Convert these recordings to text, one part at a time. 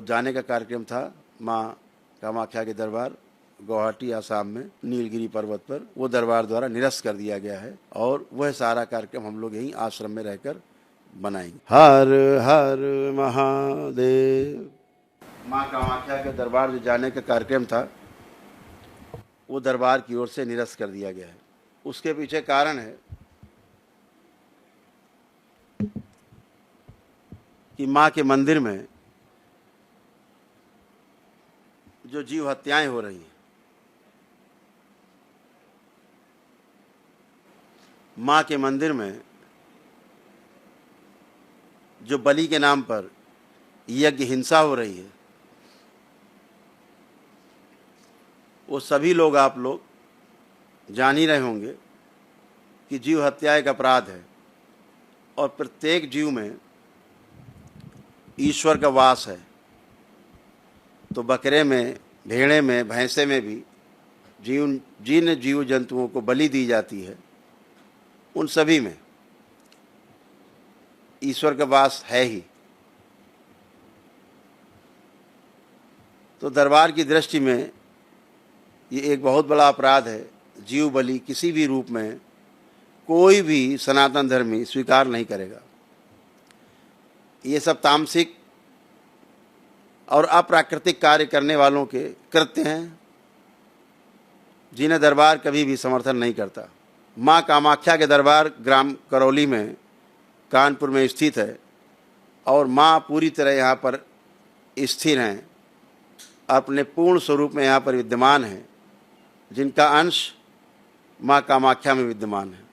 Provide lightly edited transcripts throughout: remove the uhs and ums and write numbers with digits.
जाने का कार्यक्रम था माँ कामाख्या के दरबार, गुवाहाटी आसाम में नीलगिरी पर्वत पर। वो दरबार द्वारा निरस्त कर दिया गया है और वह सारा कार्यक्रम हम लोग यहीं आश्रम में रहकर बनाएंगे। हर हर महादेव। माँ कामाख्या के दरबार जो जाने का कार्यक्रम था वो दरबार की ओर से निरस्त कर दिया गया है। उसके पीछे कारण है कि माँ के मंदिर में जो जीव हत्याएं हो रही हैं, माँ के मंदिर में जो बलि के नाम पर यज्ञ हिंसा हो रही है, वो सभी लोग आप लोग जान ही रहे होंगे कि जीव हत्या एक अपराध है और प्रत्येक जीव में ईश्वर का वास है। तो बकरे में, भेड़े में, भैंसे में भी जिन जीव जंतुओं को बलि दी जाती है उन सभी में ईश्वर का वास है ही। तो दरबार की दृष्टि में ये एक बहुत बड़ा अपराध है। जीव बलि किसी भी रूप में कोई भी सनातन धर्मी स्वीकार नहीं करेगा। ये सब तामसिक और अप्राकृतिक कार्य करने वालों के कृत्य हैं जिन्हें दरबार कभी भी समर्थन नहीं करता। माँ कामाख्या के दरबार ग्राम करौली में, कानपुर में स्थित है और माँ पूरी तरह यहाँ पर स्थिर हैं, अपने पूर्ण स्वरूप में यहाँ पर विद्यमान हैं, जिनका अंश माँ कामाख्या में विद्यमान है।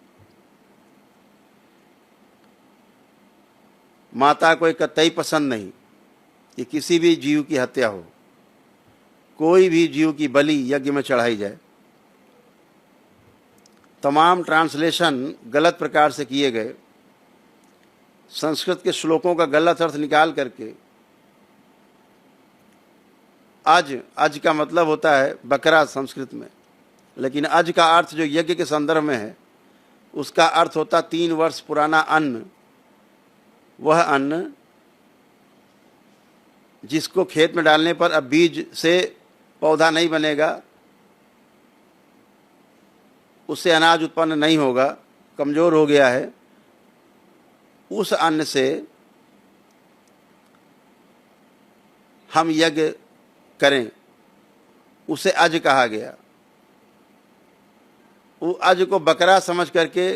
माता को कतई पसंद नहीं कि किसी भी जीव की हत्या हो, कोई भी जीव की बलि यज्ञ में चढ़ाई जाए। तमाम ट्रांसलेशन गलत प्रकार से किए गए, संस्कृत के श्लोकों का गलत अर्थ निकाल करके अज का मतलब होता है बकरा संस्कृत में, लेकिन अज का अर्थ जो यज्ञ के संदर्भ में है उसका अर्थ होता 3 वर्ष पुराना अन्न। वह अन्न जिसको खेत में डालने पर अब बीज से पौधा नहीं बनेगा, उससे अनाज उत्पन्न नहीं होगा, कमज़ोर हो गया है, उस अन्न से हम यज्ञ करें, उसे अज कहा गया। वो अज को बकरा समझ करके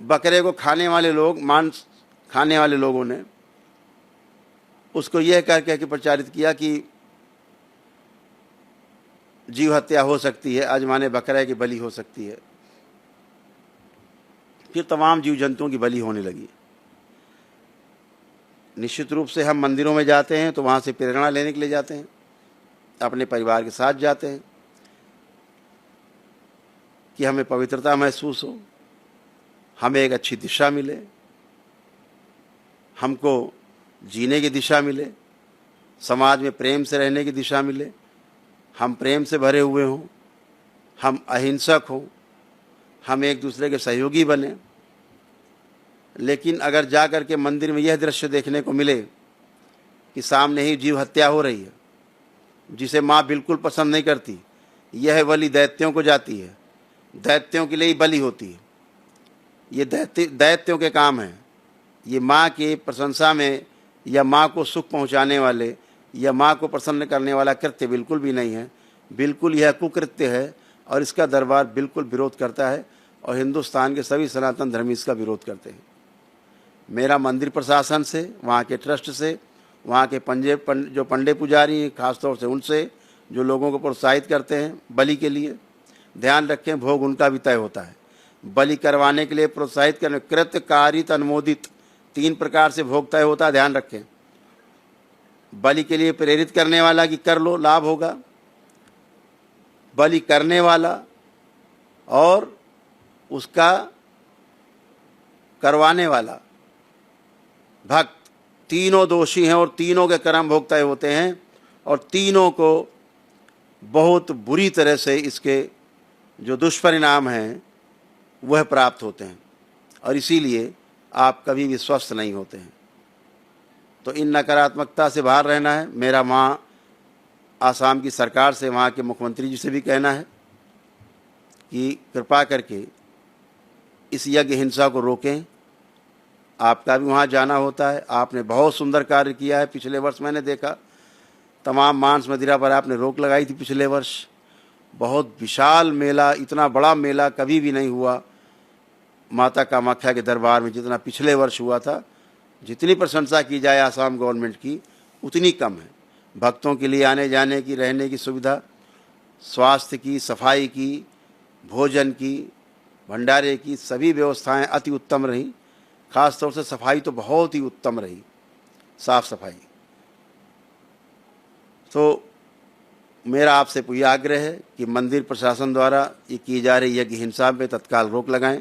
बकरे को खाने वाले लोग, मांस खाने वाले लोगों ने उसको यह कह के प्रचारित किया कि जीव हत्या हो सकती है, आज माने बकरे की बलि हो सकती है। फिर तमाम जीव जंतुओं की बलि होने लगी। निश्चित रूप से हम मंदिरों में जाते हैं तो वहाँ से प्रेरणा लेने के लिए जाते हैं, अपने परिवार के साथ जाते हैं कि हमें पवित्रता महसूस हो, हमें एक अच्छी दिशा मिले, हमको जीने की दिशा मिले, समाज में प्रेम से रहने की दिशा मिले, हम प्रेम से भरे हुए हों, हम अहिंसक हों, हम एक दूसरे के सहयोगी बने। लेकिन अगर जा कर के मंदिर में यह दृश्य देखने को मिले कि सामने ही जीव हत्या हो रही है, जिसे माँ बिल्कुल पसंद नहीं करती, यह बलि दैत्यों को जाती है, दैत्यों के लिए ही बलि होती है, ये दैत्यों के काम हैं। ये माँ की प्रशंसा में या माँ को सुख पहुँचाने वाले या माँ को प्रसन्न करने वाला कृत्य बिल्कुल भी नहीं है। बिल्कुल यह कुकृत्य है और इसका दरबार बिल्कुल विरोध करता है और हिंदुस्तान के सभी सनातन धर्मी इसका विरोध करते हैं। मेरा मंदिर प्रशासन से, वहाँ के ट्रस्ट से, वहाँ के जो पंडे पुजारी हैं खासतौर से उनसे, जो लोगों को प्रोत्साहित करते हैं बलि के लिए, ध्यान रखें भोग उनका भी तय होता है। बलि करवाने के लिए प्रोत्साहित करने, कृत, कारित, अनुमोदित 3 प्रकार से भोग तय होता है, ध्यान रखें। बलि के लिए प्रेरित करने वाला कि कर लो लाभ होगा, बलि करने वाला और उसका करवाने वाला भक्त, तीनों दोषी हैं और तीनों के कर्म भोग तय होते हैं और तीनों को बहुत बुरी तरह से इसके जो दुष्परिणाम हैं वह प्राप्त होते हैं और इसीलिए आप कभी भी स्वस्थ नहीं होते हैं। तो इन नकारात्मकता से बाहर रहना है। मेरा वहाँ आसाम की सरकार से, वहाँ के मुख्यमंत्री जी से भी कहना है कि कृपा करके इस यज्ञ हिंसा को रोकें। आपका भी वहाँ जाना होता है, आपने बहुत सुंदर कार्य किया है। पिछले वर्ष मैंने देखा तमाम मांस मदिरा पर आपने रोक लगाई थी। पिछले वर्ष बहुत विशाल मेला, इतना बड़ा मेला कभी भी नहीं हुआ माता कामाख्या के दरबार में जितना पिछले वर्ष हुआ था। जितनी प्रशंसा की जाए आसाम गवर्नमेंट की उतनी कम है। भक्तों के लिए आने जाने की, रहने की सुविधा, स्वास्थ्य की, सफाई की, भोजन की, भंडारे की सभी व्यवस्थाएं अति उत्तम रही। खास तौर से सफाई तो बहुत ही उत्तम रही, साफ सफाई। तो मेरा आपसे पूरी आग्रह है कि मंदिर प्रशासन द्वारा ये की जा रही यज्ञ हिंसा पे तत्काल रोक लगाएं।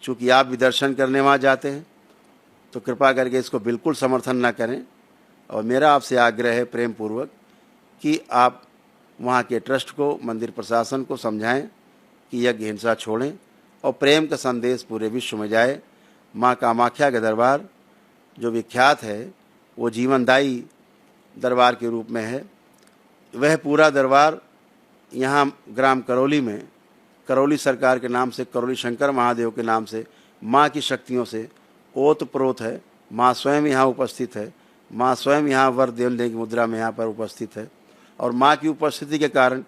चूँकि आप भी दर्शन करने वहाँ जाते हैं तो कृपा करके इसको बिल्कुल समर्थन ना करें। और मेरा आपसे आग्रह है प्रेम पूर्वक कि आप वहाँ के ट्रस्ट को, मंदिर प्रशासन को समझाएं कि यज्ञ हिंसा छोड़ें और प्रेम का संदेश पूरे विश्व में जाए। माँ कामाख्या का दरबार जो विख्यात है वो जीवनदायी दरबार के रूप में है। वह पूरा दरबार यहाँ ग्राम करौली में, करौली सरकार के नाम से, करौली शंकर महादेव के नाम से माँ की शक्तियों से ओत प्रोत है। माँ स्वयं यहाँ उपस्थित है, माँ स्वयं यहाँ वर देने की मुद्रा में यहाँ पर उपस्थित है। और माँ की उपस्थिति के कारण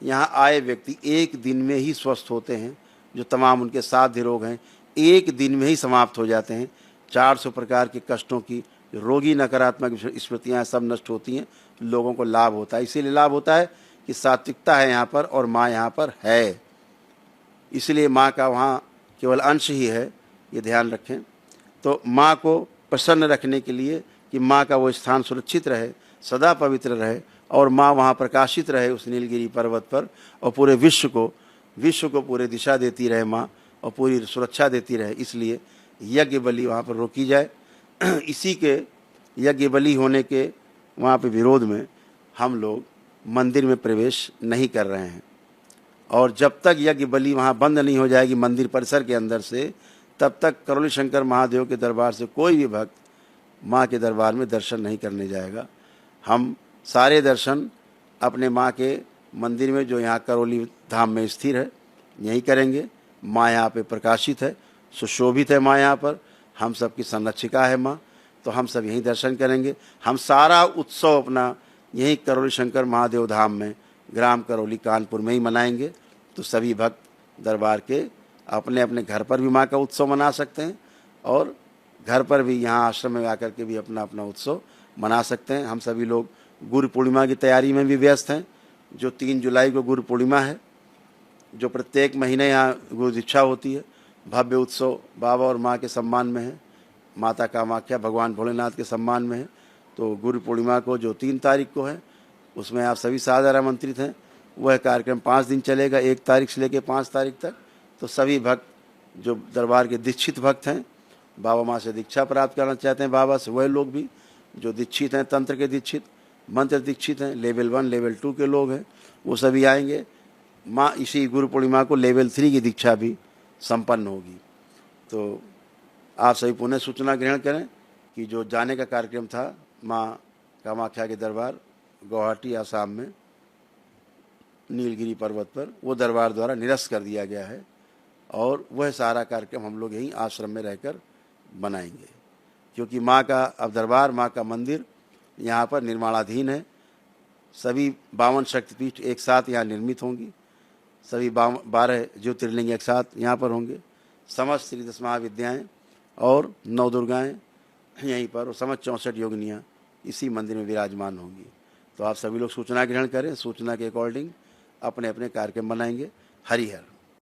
यहाँ आए व्यक्ति एक दिन में ही स्वस्थ होते हैं। जो तमाम उनके साध्य रोग हैं एक दिन में ही समाप्त हो जाते हैं। 400 प्रकार के कष्टों की रोगी नकारात्मक स्मृतियाँ सब नष्ट होती हैं, लोगों को लाभ होता है। इसीलिए लाभ होता है कि सात्विकता है यहाँ पर और माँ यहाँ पर है, इसलिए माँ का वहाँ केवल अंश ही है, ये ध्यान रखें। तो माँ को प्रसन्न रखने के लिए कि माँ का वो स्थान सुरक्षित रहे, सदा पवित्र रहे और माँ वहाँ प्रकाशित रहे उस नीलगिरी पर्वत पर, और पूरे विश्व को पूरे दिशा देती रहे माँ और पूरी सुरक्षा देती रहे, इसलिए यज्ञ बलि वहाँ पर रोकी जाए। इसी के यज्ञ बलि होने के वहाँ पे विरोध में हम लोग मंदिर में प्रवेश नहीं कर रहे हैं। और जब तक यज्ञ बलि वहाँ बंद नहीं हो जाएगी मंदिर परिसर के अंदर से, तब तक करौली शंकर महादेव के दरबार से कोई भी भक्त माँ के दरबार में दर्शन नहीं करने जाएगा। हम सारे दर्शन अपने माँ के मंदिर में जो यहाँ करौली धाम में स्थिर है यहीं करेंगे। माँ यहाँ पे प्रकाशित है, सुशोभित है माँ यहाँ पर, हम सब की संरक्षिका है माँ, तो हम सब यहीं दर्शन करेंगे। हम सारा उत्सव अपना यहीं करौली शंकर महादेव धाम में, ग्राम करौली कानपुर में ही मनाएंगे। तो सभी भक्त दरबार के अपने अपने घर पर भी माँ का उत्सव मना सकते हैं और घर पर भी यहाँ आश्रम में आकर के भी अपना अपना उत्सव मना सकते हैं। हम सभी लोग गुरु पूर्णिमा की तैयारी में भी व्यस्त हैं। जो 3 जुलाई को गुरु पूर्णिमा है, जो प्रत्येक महीने यहाँ गुरु दीक्षा होती है, भव्य उत्सव बाबा और माँ के सम्मान में है, माता कामाख्या भगवान भोलेनाथ के सम्मान में है। तो गुरु पूर्णिमा को जो 3 तारीख को है उसमें आप सभी सादर आमंत्रित हैं। वह कार्यक्रम 5 दिन चलेगा, 1 तारीख से लेकर 5 तारीख तक। तो सभी भक्त जो दरबार के दीक्षित भक्त हैं, बाबा माँ से दीक्षा प्राप्त करना चाहते हैं बाबा से, वह लोग भी जो दीक्षित हैं, तंत्र के दीक्षित, मंत्र दीक्षित हैं, लेवल 1 लेवल 2 के लोग हैं, वो सभी आएंगे। माँ इसी गुरु पूर्णिमा को लेवल 3 की दीक्षा भी संपन्न होगी। तो आप सभी पुनः सूचना ग्रहण करें कि जो जाने का कार्यक्रम था माँ कामाख्या के दरबार गुवाहाटी आसाम में नीलगिरी पर्वत पर, वो दरबार द्वारा निरस्त कर दिया गया है और वह सारा कार्यक्रम हम लोग यहीं आश्रम में रहकर बनाएंगे। क्योंकि माँ का अब दरबार, माँ का मंदिर यहाँ पर निर्माणाधीन है। सभी 52 शक्तिपीठ एक साथ यहाँ निर्मित होंगी, सभी 12 ज्योतिर्लिंग एक साथ यहाँ पर होंगे, समस्त श्री 10 महाविद्याएँ और 9 दुर्गाएँ यहीं पर, और समस्त 64 योगिनियाँ इसी मंदिर में विराजमान होंगी। तो आप सभी लोग सूचना ग्रहण करें, सूचना के अकॉर्डिंग अपने अपने कार्यक्रम बनाएंगे। हरि हर।